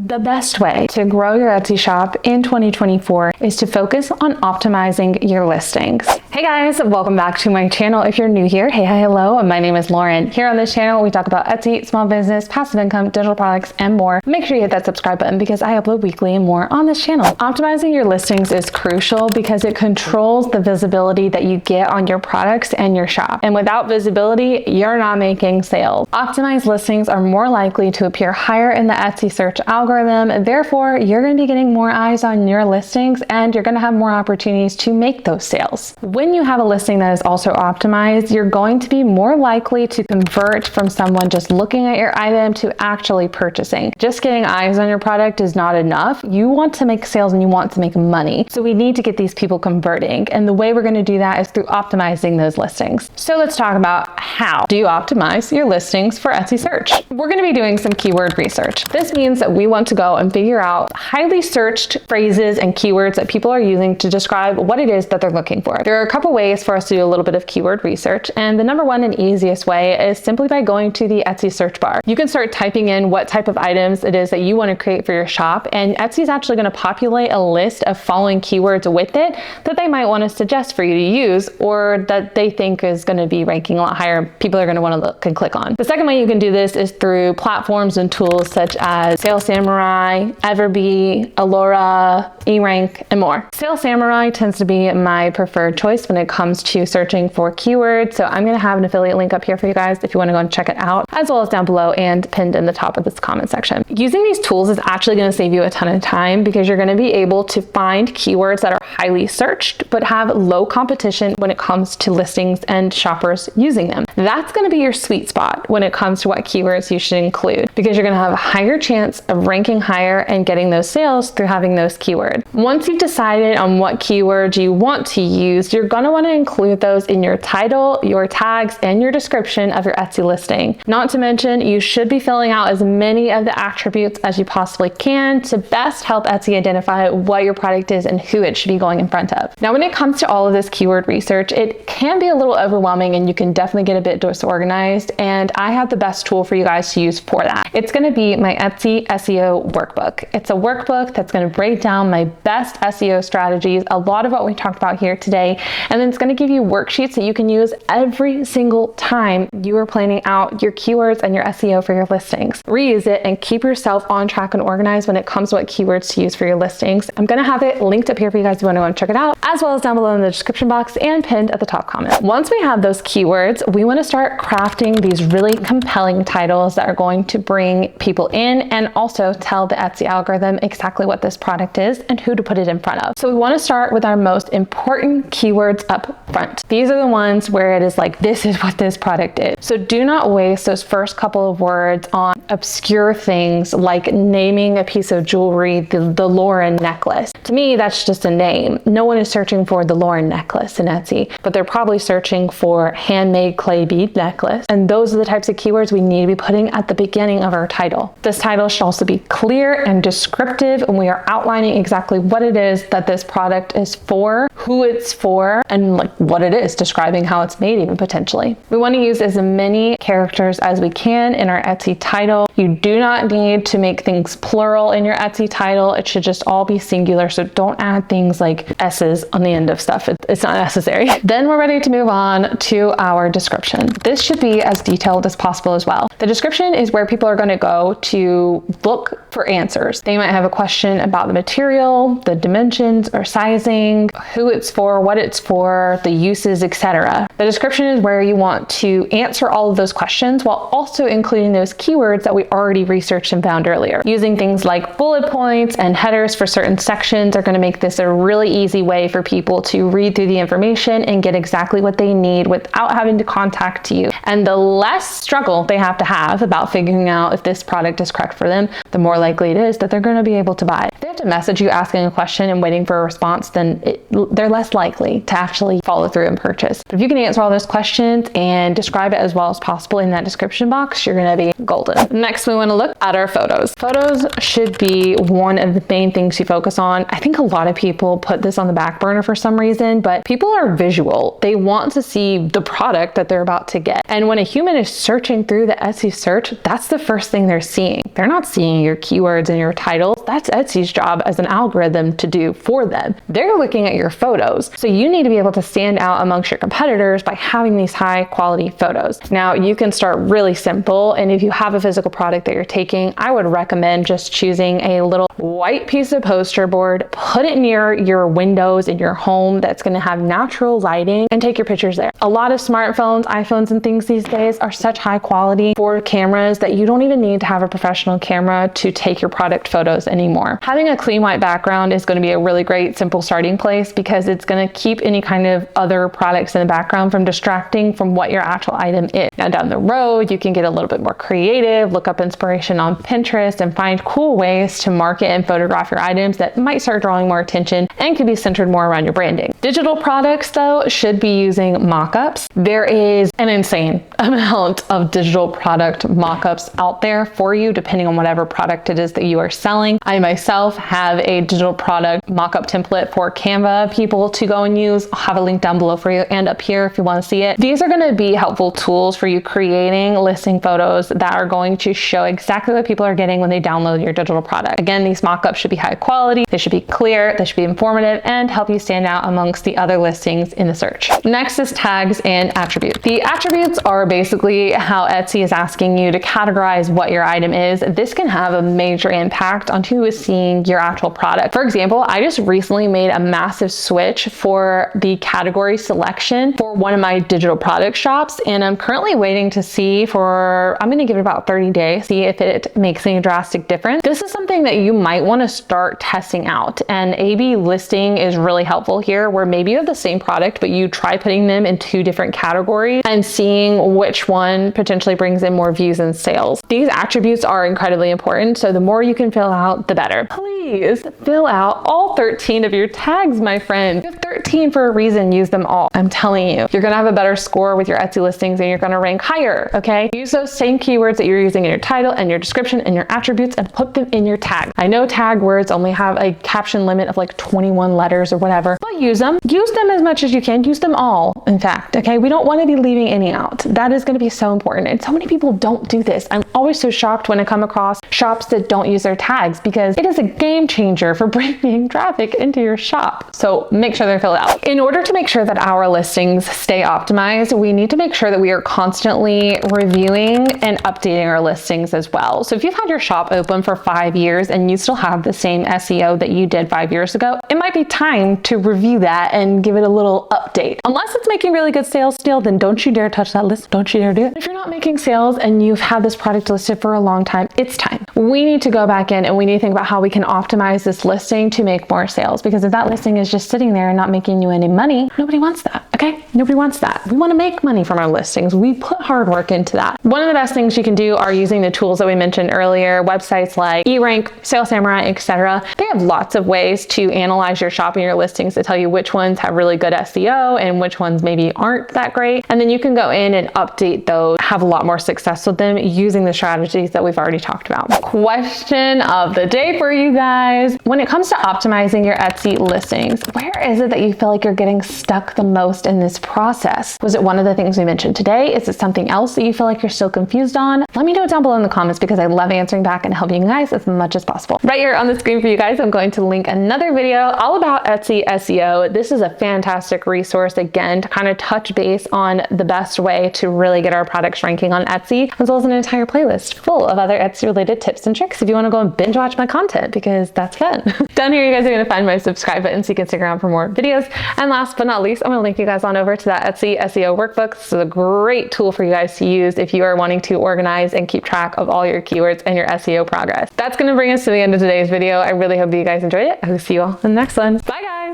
The best way to grow your Etsy shop in 2024 is to focus on optimizing your listings. Hey guys, welcome back to my channel. If you're new here, hey, hi, hello, my name is Lauren. Here on this channel, we talk about Etsy, small business, passive income, digital products, and more. Make sure you hit that subscribe button because I upload weekly and more on this channel. Optimizing your listings is crucial because it controls the visibility that you get on your products and your shop. And without visibility, you're not making sales. Optimized listings are more likely to appear higher in the Etsy search algorithm, and therefore you're going to be getting more eyes on your listings and you're going to have more opportunities to make those sales. When you have a listing that is also optimized, you're going to be more likely to convert from someone just looking at your item to actually purchasing. Just getting eyes on your product is not enough. You want to make sales and you want to make money. So we need to get these people converting. And the way we're going to do that is through optimizing those listings. So let's talk about how do you optimize your listings for Etsy search. We're going to be doing some keyword research. This means that we want to go and figure out highly searched phrases and keywords that people are using to describe what it is that they're looking for. There are a couple ways for us to do a little bit of keyword research, and the number one and easiest way is simply by going to the Etsy search bar. You can start typing in what type of items it is that you want to create for your shop, and Etsy is actually going to populate a list of following keywords with it that they might want to suggest for you to use, or that they think is going to be ranking a lot higher. People are going to want to look and click on. The second way you can do this is through platforms and tools such as Sales Samurai, Everbee, Alura, erank, and more. Sales Samurai tends to be my preferred choice when it comes to searching for keywords. So I'm going to have an affiliate link up here for you guys if you want to go and check it out, as well as down below and pinned in the top of this comment section. Using these tools is actually going to save you a ton of time because you're going to be able to find keywords that are highly searched but have low competition when it comes to listings and shoppers using them. That's going to be your sweet spot when it comes to what keywords you should include, because you're going to have a higher chance of ranking higher and getting those sales through having those keywords. Once you've decided on what keywords you want to use, you're going to want to include those in your title, your tags, and your description of your Etsy listing. Not to mention, you should be filling out as many of the attributes as you possibly can to best help Etsy identify what your product is and who it should be going in front of. Now, when it comes to all of this keyword research, it can be a little overwhelming and you can definitely get a bit disorganized, and I have the best tool for you guys to use for that. It's going to be my Etsy SEO workbook. It's a workbook that's going to break down my best SEO strategies, a lot of what we talked about here today, and then it's going to give you worksheets that you can use every single time you are planning out your keywords and your SEO for your listings. Reuse it and keep yourself on track and organized when it comes to what keywords to use for your listings. I'm going to have it linked up here for you guys if you want to go and check it out, as well as down below in the description box and pinned at the top comment. Once we have those keywords, we want to start crafting these really compelling titles that are going to bring people in and also tell the Etsy algorithm exactly what this product is and who to put it in front of. So we want to start with our most important keywords up front. These are the ones where it is like, this is what this product is. So do not waste those first couple of words on obscure things like naming a piece of jewelry the Lauren necklace. To me, that's just a name. No one is searching for the Lauren necklace in Etsy, but they're probably searching for handmade clay bead necklace. And those are the types of keywords we need to be putting at the beginning of our title. This title should also be clear and descriptive, and we are outlining exactly what it is that this product is for, who it's for, and like what it is, describing how it's made even potentially. We want to use as many characters as we can in our Etsy title. You do not need to make things plural in your Etsy title. It should just all be singular. So don't add things like S's on the end of stuff. It's not necessary. Then we're ready to move on to our description. This should be as detailed as possible as well. The description is where people are going to go to look for answers. They might have a question about the material, the dimensions or sizing, who it's for, what it's for, the uses, etc. The description is where you want to answer all of those questions while also including those keywords that we already researched and found earlier. Using things like bullet points and headers for certain sections are going to make this a really easy way for people to read through the information and get exactly what they need without having to contact you. And the less struggle they have to have about figuring out if this product is correct for them, the more likely it is that they're going to be able to buy. If they have to message you asking a question and waiting for a response, then they're less likely to actually follow through and purchase. But if you can answer all those questions and describe it as well as possible in that description box, you're gonna be golden. Next, we wanna look at our photos. Photos should be one of the main things you focus on. I think a lot of people put this on the back burner for some reason, but people are visual. They want to see the product that they're about to get. And when a human is searching through the Etsy search, that's the first thing they're seeing. They're not seeing your keywords and your titles. That's Etsy's job as an algorithm to do for them. They're looking at your photos. So you need to be able to stand out amongst your competitors by having these high quality photos. Now you can start really simple. And if you have a physical product that you're taking, I would recommend just choosing a little white piece of poster board, put it near your windows in your home that's going to have natural lighting, and take your pictures there. A lot of smartphones, iPhones and things these days are such high quality for cameras that you don't even need to have a professional camera to take your product photos anymore. Having a clean white background is going to be a really great simple starting place because it's going to keep any kind of other products in the background from distracting from what your actual item is. Now down the road, you can get a little bit more creative, look up inspiration on Pinterest and find cool ways to market and photograph your items that might start drawing more attention and could be centered more around your branding. Digital products though should be using mockups. There is an insane amount of digital product mockups out there for you depending on whatever product it is that you are selling. I myself have a digital product mockup template for Canva people to go and use. I'll have a link down below for you and up here if you want to see it. These are going to be helpful tools for you creating listing photos that are going to show exactly what people are getting when they download your digital product. Again, these mockups should be high quality, they should be clear, they should be informative, and help you stand out amongst the other listings in the search. Next is tags and attributes. The attributes are basically how Etsy is asking you to categorize what your item is. This can have a major impact on who is seeing your actual product. For example, I just recently made a massive switch for the category selection for one of my digital product shops, and I'm currently waiting to see I'm going to give it about 30 days, see if it makes any drastic difference. This is something that you might want to start testing out, and A/B listing is really helpful here, where maybe you have the same product, but you try putting them in 2 different categories and seeing which one potentially brings in more views and sales. These attributes are incredibly important, so the more you can fill out, the better. Please fill out all 13 of your tags, my friend. You have 13 for a reason, use them all. I'm telling you, you're gonna have a better score with your Etsy listings and you're gonna rank higher, okay? Use those same keywords that you're using in your title and your description and your attributes and put them in your tag. I know tag words only have a caption limit of like 21 letters or whatever, but use them. Use them as much as you can. Use them all, in fact, okay? We don't wanna be leaving any out. That is gonna be so important. And so many people don't do this. I'm always so shocked when I come across shops that don't use their tags because it is a game changer for bringing traffic into your shop. So make sure they're filled out. In order to make sure that our listings stay optimized, we need to make sure that we are constantly reviewing and updating our listings as well. So if you've had your shop open for 5 years and you still have the same SEO that you did 5 years ago, it might be time to review that and give it a little update. Unless it's making really good sales still, then don't you dare touch that list. Don't you dare do it. If you're not making sales and you've had this product listed for a long time, it's time. We need to go back in and we need to think about how we can optimize this listing to make more sales, because if that listing is just sitting there and not making you any money, nobody wants that, okay? Nobody wants that. We want to make money from our listings. We put hard work into that. One of the best things you can do are using the tools that we mentioned earlier, websites like erank, Sales Samurai, etc. They have lots of ways to analyze your shop and your listings to tell you which ones have really good SEO and which ones maybe aren't that great. And then you can go in and update those, have a lot more success with them using the strategies that we've already talked about. Question of the day for you guys. When it comes to optimizing your Etsy listings, where is it that you feel like you're getting stuck the most in this process? Was it one of the things we mentioned today? Is it something else that you feel like you're still confused on? Let me know down below in the comments because I love answering back and helping you guys as much as possible. Right here on the screen for you guys, I'm going to link another video all about Etsy SEO. This is a fantastic resource, again, to kind of touch base on the best way to really get our products ranking on Etsy, as well as an entire playlist full of other Etsy related tips and tricks if you want to go and binge watch my content, because that's fun. Down here, you guys are going to find my subscribe button so you can stick around for more videos. And last but not least, I'm going to link you guys on over to that Etsy SEO workbook. This is a great tool for you guys to use if you are wanting to organize and keep track of all your keywords and your SEO progress. That's going to bring us to the end of today's video. I really hope that you guys enjoyed it. I will see you all in the next one. Bye guys.